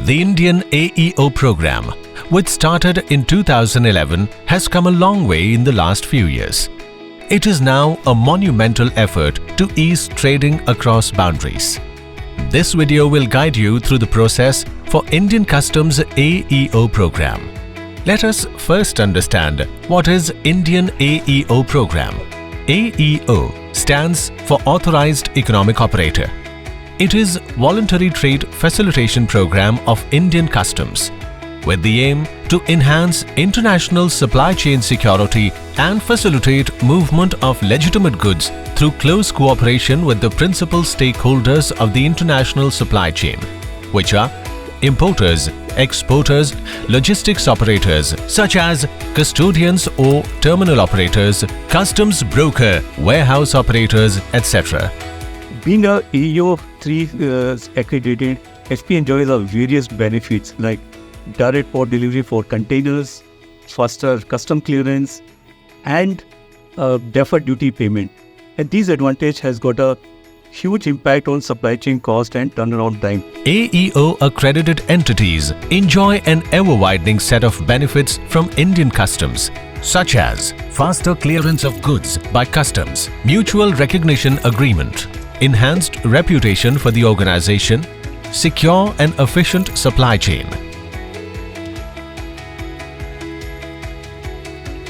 The Indian AEO Programme, which started in 2011, has come a long way in the last few years. It is now a monumental effort to ease trading across boundaries. This video will guide you through the process for Indian Customs AEO Programme. Let us first understand what is Indian AEO Programme. AEO stands for Authorized Economic Operator. It is Voluntary Trade Facilitation Program of Indian Customs, with the aim to enhance international supply chain security and facilitate movement of legitimate goods through close cooperation with the principal stakeholders of the international supply chain, which are importers, exporters, logistics operators such as custodians or terminal operators, customs broker, warehouse operators, etc. Being a AEO 3 accredited, SP enjoys various benefits like direct port delivery for containers, faster custom clearance, and deferred duty payment. And these advantages has got a huge impact on supply chain cost and turnaround time. AEO accredited entities enjoy an ever-widening set of benefits from Indian Customs, such as faster clearance of goods by customs, mutual recognition agreement, enhanced reputation for the organization, secure and efficient supply chain.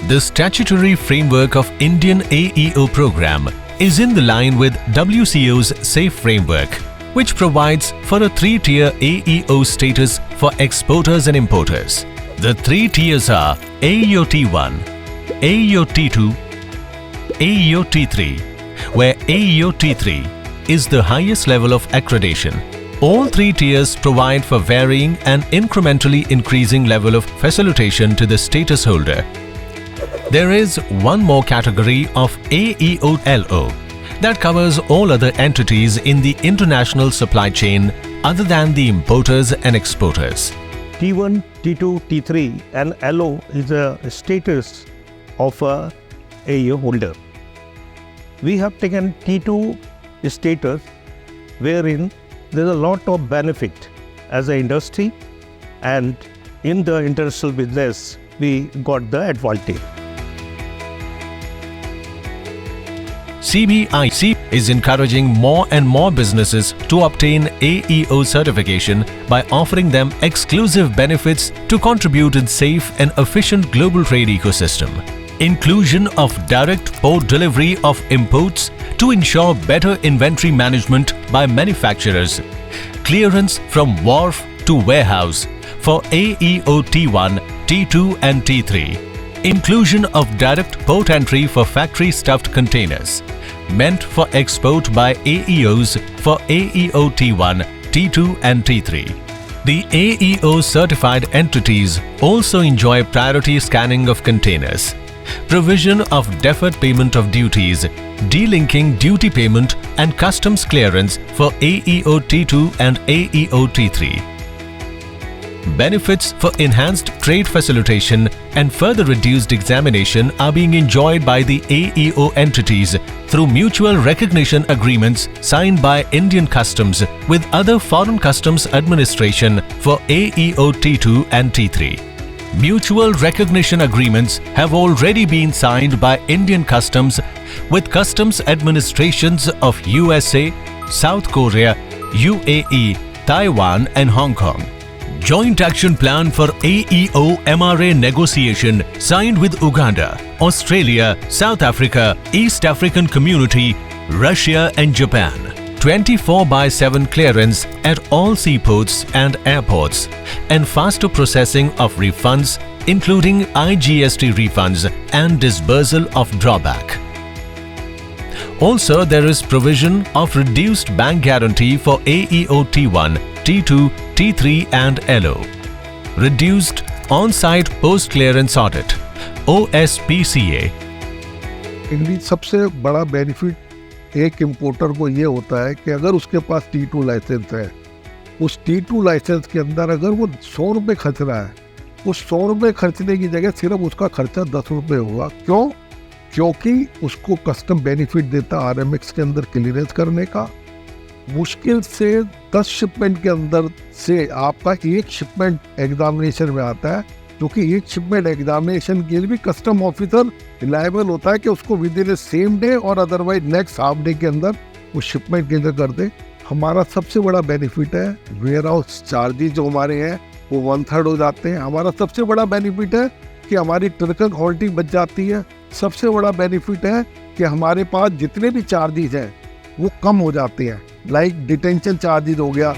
The statutory framework of Indian AEO Programme is in the line with WCO's SAFE framework, which provides for a 3-tier AEO status for exporters and importers. The 3 tiers are AEO T1, AEO T2, AEO T3, where AEO T3 is the highest level of accreditation. All 3 tiers provide for varying and incrementally increasing level of facilitation to the status holder. There is one more category of AEO LO that covers all other entities in the international supply chain other than the importers and exporters. T1, T2, T3 and LO is a status of a AEO holder. We have taken T2 status wherein there is a lot of benefit as an industry, and in the international business we got the advantage. CBIC is encouraging more and more businesses to obtain AEO certification by offering them exclusive benefits to contribute in safe and efficient global trade ecosystem. Inclusion of direct port delivery of imports to ensure better inventory management by manufacturers. Clearance from wharf to warehouse for AEO T1, T2 and T3. Inclusion of direct port entry for factory stuffed containers meant for export by AEOs for AEO T1, T2 and T3. The AEO certified entities also enjoy priority scanning of containers, provision of deferred payment of duties, delinking duty payment and customs clearance for AEO T2 and AEO T3. Benefits for enhanced trade facilitation and further reduced examination are being enjoyed by the AEO entities through mutual recognition agreements signed by Indian Customs with other foreign customs administration for AEO T2 and T3. Mutual recognition agreements have already been signed by Indian Customs with customs administrations of USA, South Korea, UAE, Taiwan and Hong Kong. Joint Action Plan for AEO MRA negotiation signed with Uganda, Australia, South Africa, East African Community, Russia and Japan. 24/7 clearance at all seaports and airports and faster processing of refunds including IGST refunds and disbursal of drawback. Also, there is provision of reduced bank guarantee for AEO T1, T2, T3 and LO. Reduced on-site post-clearance audit, OSPCA. इनकी सबसे बड़ा benefit एक importer को ये होता है कि अगर उसके पास T2 लाइसेंस है, उस T2 लाइसेंस के अंदर अगर वो 100 रुपये खर्च रहा है, उस 100 रुपये खर्चने की जगह सिर्फ उसका खर्चा 10 रुपये होगा। क्यों? क्योंकि उसको कस्टम बेनिफिट देता RMX के अंदर क्लियरेंस करने का, मुश्किल से 10 शिपमेंट के अंदर से आपका एक शिपमेंट एग्जामिनेशन में आता है, क्योंकि एक शिपमेंट एग्जामिनेशन के लिए भी कस्टम ऑफिसर रिलायबल होता है कि उसको विद इन सेम डे और अदरवाइज नेक्स्ट हाफ डे के अंदर वो शिपमेंट क्लियर कर दे। हमारा सबसे बड़ा बेनिफिट है वेयर हाउस चार्जेस जो हमारे हैं वो 1/3 हो जाते हैं। हमारा सबसे बड़ा बेनिफिट है कि हमारी ट्रक क्वालिटी बच जाती है। सबसे बड़ा बेनिफिट है कि हमारे पास जितने भी चार्जेस हैं वो कम हो जाते हैं, लाइक डिटेंशन चार्जेस हो गया।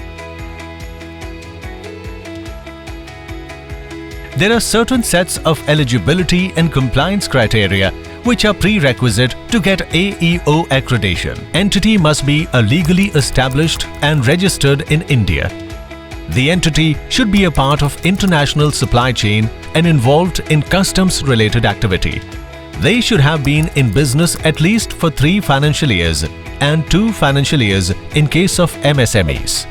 There are certain sets of eligibility and compliance criteria which are prerequisite to get AEO accreditation. Entity must be a legally established and registered in India. The entity should be a part of international supply chain and involved in customs-related activity. They should have been in business at least for 3 financial years and 2 financial years in case of MSMEs.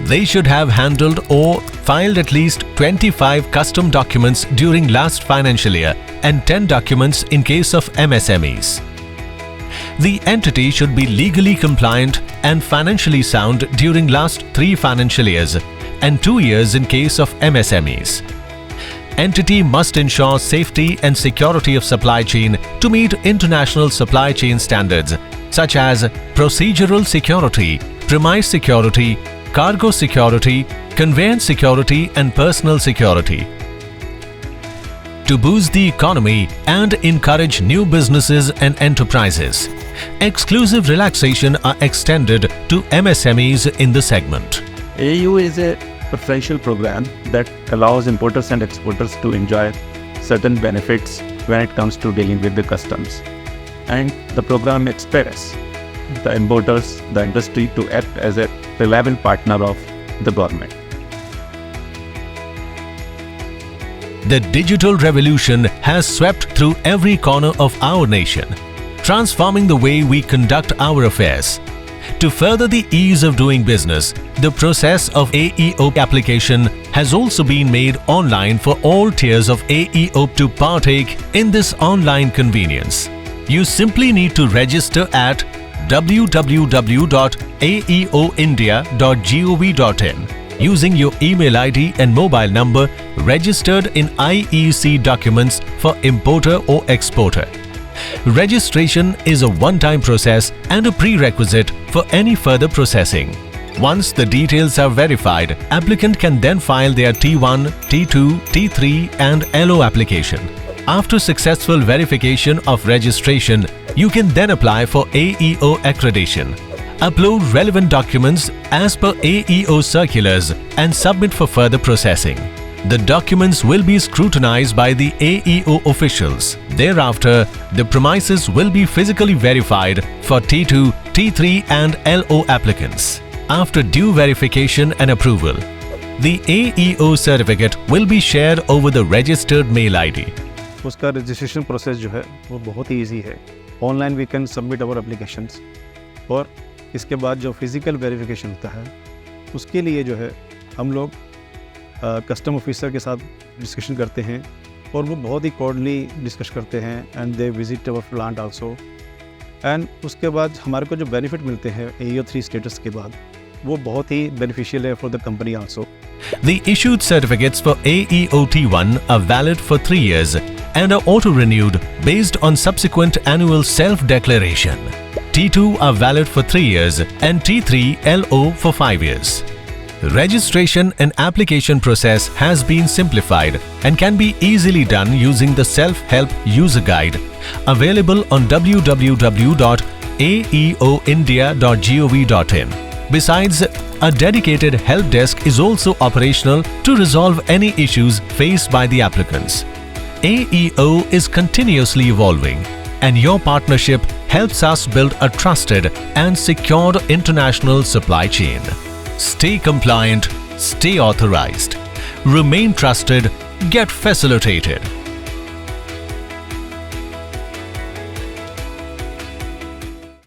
They should have handled or filed at least 25 custom documents during last financial year and 10 documents in case of MSMEs. The entity should be legally compliant and financially sound during last 3 financial years and 2 years in case of MSMEs. Entity must ensure safety and security of supply chain to meet international supply chain standards such as procedural security, premise security, cargo security, conveyance security and personal security. To boost the economy and encourage new businesses and enterprises, exclusive relaxation are extended to MSMEs in the segment. AEO is a preferential program that allows importers and exporters to enjoy certain benefits when it comes to dealing with the customs. And the program expects the importers, the industry to act as a reliable partner of the government. The digital revolution has swept through every corner of our nation, transforming the way we conduct our affairs. To further the ease of doing business, the process of AEO application has also been made online for all tiers of AEO to partake in this online convenience. You simply need to register at www.aeoindia.gov.in using your email ID and mobile number registered in IEC documents for importer or exporter. Registration is a one-time process and a prerequisite for any further processing. Once the details are verified, applicant can then file their T1, T2, T3 and LO application. After successful verification of registration, you can then apply for AEO accreditation. Upload relevant documents as per AEO circulars and submit for further processing. The documents will be scrutinized by the AEO officials. Thereafter, the premises will be physically verified for T2, T3 and LO applicants. After due verification and approval, the AEO certificate will be shared over the registered mail ID. उसका registration process जो है वो बहुत ही easy है। Online we can submit our applications और इसके बाद जो फिज़िकल वेरिफिकेशन होता है उसके लिए जो है हम लोग कस्टम ऑफिसर के साथ डिस्कशन करते हैं और वो बहुत ही कोऑर्डिनली डिस्कस करते हैं and they visit our plant also. And उसके बाद हमारे को जो बेनिफिट मिलते हैं AEO 3 स्टेटस के बाद वो बहुत ही बेनिफिशियल है for the company also. The issued certificates for AEO T1 are valid for 3 years and are auto-renewed based on subsequent annual self-declaration. T2 are valid for 3 years and T3 LO for 5 years. Registration and application process has been simplified and can be easily done using the self-help user guide available on www.aeoindia.gov.in. Besides, a dedicated help desk is also operational to resolve any issues faced by the applicants. AEO is continuously evolving, and your partnership helps us build a trusted and secured international supply chain. Stay compliant, stay authorized, remain trusted, get facilitated.